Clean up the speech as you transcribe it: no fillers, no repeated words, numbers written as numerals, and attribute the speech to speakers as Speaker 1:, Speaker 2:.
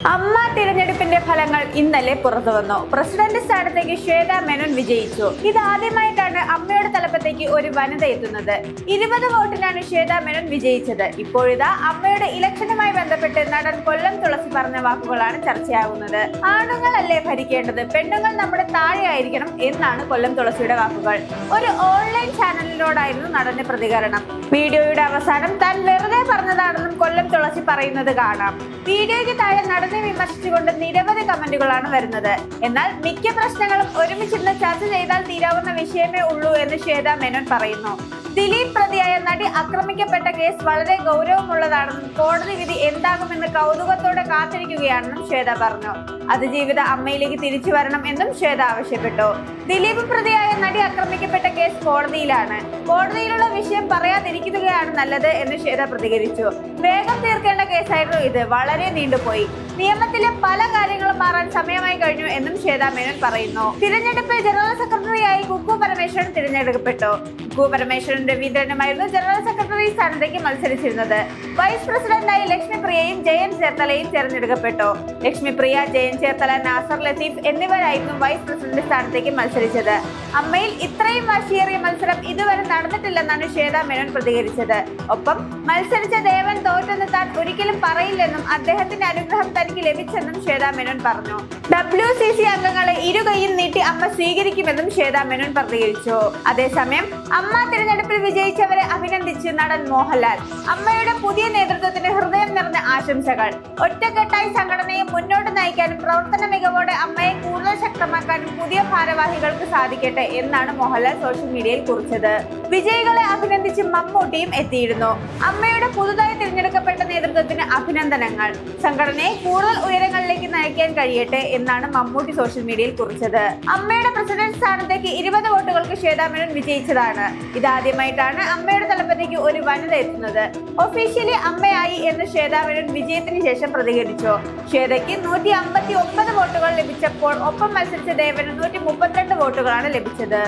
Speaker 1: അമ്മ തിരഞ്ഞെടുപ്പിന്റെ ഫലങ്ങൾ ഇന്നലെ പുറത്തുവന്നു. പ്രസിഡന്റ് സ്ഥാനത്തേക്ക് ശ്വേത മേനോൻ വിജയിച്ചു. ഇതാദ്യമായിട്ടാണ് അമ്മയുടെ തലപ്പത്തേക്ക് ഒരു വനിത എത്തുന്നത്. 20 വോട്ടിനാണ് ശ്വേത മേനോൻ വിജയിച്ചത്. ഇപ്പോഴിതാ അമ്മയുടെ ഇലക്ഷനുമായി ബന്ധപ്പെട്ട് നടൻ കൊല്ലം തുളസി പറഞ്ഞ വാക്കുകളാണ് ചർച്ചയാകുന്നത്. ആണുങ്ങളല്ലേ ഭരിക്കേണ്ടത്, പെണ്ണുങ്ങൾ നമ്മുടെ താഴെയായിരിക്കണം എന്നാണ് കൊല്ലം തുളസിയുടെ വാക്കുകൾ. ഒരു ഓൺലൈൻ ചാനലിനോടായിരുന്നു നടന്റെ പ്രതികരണം. വീഡിയോയുടെ അവസാനം താൻ വെറുതെ പറഞ്ഞതാണെന്നും കൊല്ലം തുളസി പറയുന്നത് കാണാം. വീഡിയോയ്ക്ക് താഴെ നടനെ വിമർശിച്ചുകൊണ്ട് നിരവധി കമന്റുകളാണ് വരുന്നത്. എന്നാൽ മിക്ക പ്രശ്നങ്ങളും ഒരുമിച്ചിരുന്ന് ചർച്ച ചെയ്താൽ തീരാവുന്ന വിഷയമേ ഉള്ളൂ എന്ന് ശ്വേത മേനോൻ പറയുന്നു. ദിലീപ് പ്രതിയായ നടി ആക്രമിക്കപ്പെട്ട കേസ് വളരെ ഗൗരവമുള്ളതാണെന്നും കോടതി വിധി എന്താകുമെന്ന് കൗതുകത്തോടെ കാത്തിരിക്കുകയാണെന്നും ശ്വേത പറഞ്ഞു. അതിജീവിത അമ്മയിലേക്ക് തിരിച്ചു വരണം എന്നും ശ്വേത ആവശ്യപ്പെട്ടു. ദിലീപ് പ്രതിയായ നടി ആക്രമിക്കപ്പെട്ട കേസ് കോടതിയിലാണ്. കോടതിയിലുള്ള വിഷയം പറയാതിരിക്കുകയാണ് നല്ലത് എന്ന് ശ്വേത പ്രതികരിച്ചു. വേഗം തീർക്കേണ്ട കേസായിരുന്നു ഇത്, വളരെ നീണ്ടുപോയി. നിയമത്തിലെ പല കാര്യങ്ങളും മാറാൻ സമയമായി കഴിഞ്ഞു എന്നും ശ്വേത മേനോൻ പറയുന്നു. തിരഞ്ഞെടുപ്പിൽ ജനറൽ സെക്രട്ടറിയായി കുക്കു പരമേശ്വരൻ തിരഞ്ഞെടുക്കപ്പെട്ടു. കുക്കു പരമേശ്വരൻ രവീന്ദ്രനുമായിരുന്നു ജനറൽ സെക്രട്ടറി സ്ഥാനത്തേക്ക് മത്സരിച്ചിരുന്നത്. വൈസ് പ്രസിഡന്റായി ലക്ഷ്മി പ്രിയയും ജയൻ ചേർത്തലയും തിരഞ്ഞെടുക്കപ്പെട്ടു. ലക്ഷ്മി പ്രിയ, ജയൻ ചേർത്തല, നാസർ ലത്തീഫ് എന്നിവരായിരുന്നു വൈസ് പ്രസിഡന്റ് സ്ഥാനത്തേക്ക് മത്സരിച്ചത്. അമ്മയിൽ ഇത്രയും വാശിയേറിയ മത്സരം ഇതുവരെ നടന്നിട്ടില്ലെന്നാണ് ശ്വേത മേനോൻ പ്രതികരിച്ചത്. ഒപ്പം മത്സരിച്ച ദേവൻ തോറ്റെന്ന് താൻ ഒരിക്കലും പറയില്ലെന്നും അദ്ദേഹത്തിന്റെ അനുഗ്രഹം തനിക്ക് ലഭിച്ചെന്നും ശ്വേത മേനോൻ പറഞ്ഞു. WCC അംഗങ്ങളെ ഇരുകൈയും നീട്ടി അമ്മ സ്വീകരിക്കുമെന്നും ശ്വേത മേനോൻ പ്രതികരിച്ചു. അതേസമയം അമ്മ തിരഞ്ഞെടുപ്പിൽ വിജയിച്ചവരെ അഭിനന്ദിച്ച് നടൻ മോഹൻലാൽ. അമ്മയുടെ പുതിയ നേതൃത്വത്തിന് ഹൃദയം നിറഞ്ഞ ആശംസകൾ. ഒറ്റക്കെട്ടായി സംഘടനയെ മുന്നോട്ട് നയിക്കാനും പ്രവർത്തന മികവോടെ അമ്മയെ കൂടുതൽ ശക്തമാക്കാനും പുതിയ ഭാരവാഹികൾക്ക് സാധിക്കട്ടെ എന്നാണ് മോഹൻലാൽ സോഷ്യൽ മീഡിയയിൽ കുറിച്ചത്. വിജയികളെ അഭിനന്ദിച്ച് മമ്മൂട്ടിയും എത്തിയിരുന്നു. അമ്മയുടെ പുതുതായി തിരഞ്ഞെടുക്കപ്പെട്ട നേതൃത്വത്തിന് അഭിനന്ദനങ്ങൾ. സംഘടനയെ കൂടുതൽ ഉയരങ്ങളിലേക്ക് നയിക്കാൻ കഴിയട്ടെ എന്നാണ് മമ്മൂട്ടി സോഷ്യൽ മീഡിയയിൽ കുറിച്ചത്. അമ്മയുടെ പ്രസിഡന്റ് സ്ഥാനത്തേക്ക് 20 വോട്ടുകൾക്ക് ശ്വേത മേനോൻ വിജയിച്ചതാണ്. ഇതാദ്യമായിട്ടാണ് അമ്മയുടെ തലപ്പത്തേക്ക് ഒരു വനിത എത്തുന്നത്. ഒഫീഷ്യലി അമ്മയായി എന്ന് ശ്വേത മേനോൻ വിജയത്തിന് ശേഷം പ്രതികരിച്ചു. ശ്വേതയ്ക്ക് 159 വോട്ടുകൾ ലഭിച്ചപ്പോൾ ഒപ്പം മത്സരിച്ച ദേവന് 132 വോട്ടുകളാണ് ലഭിച്ചത്.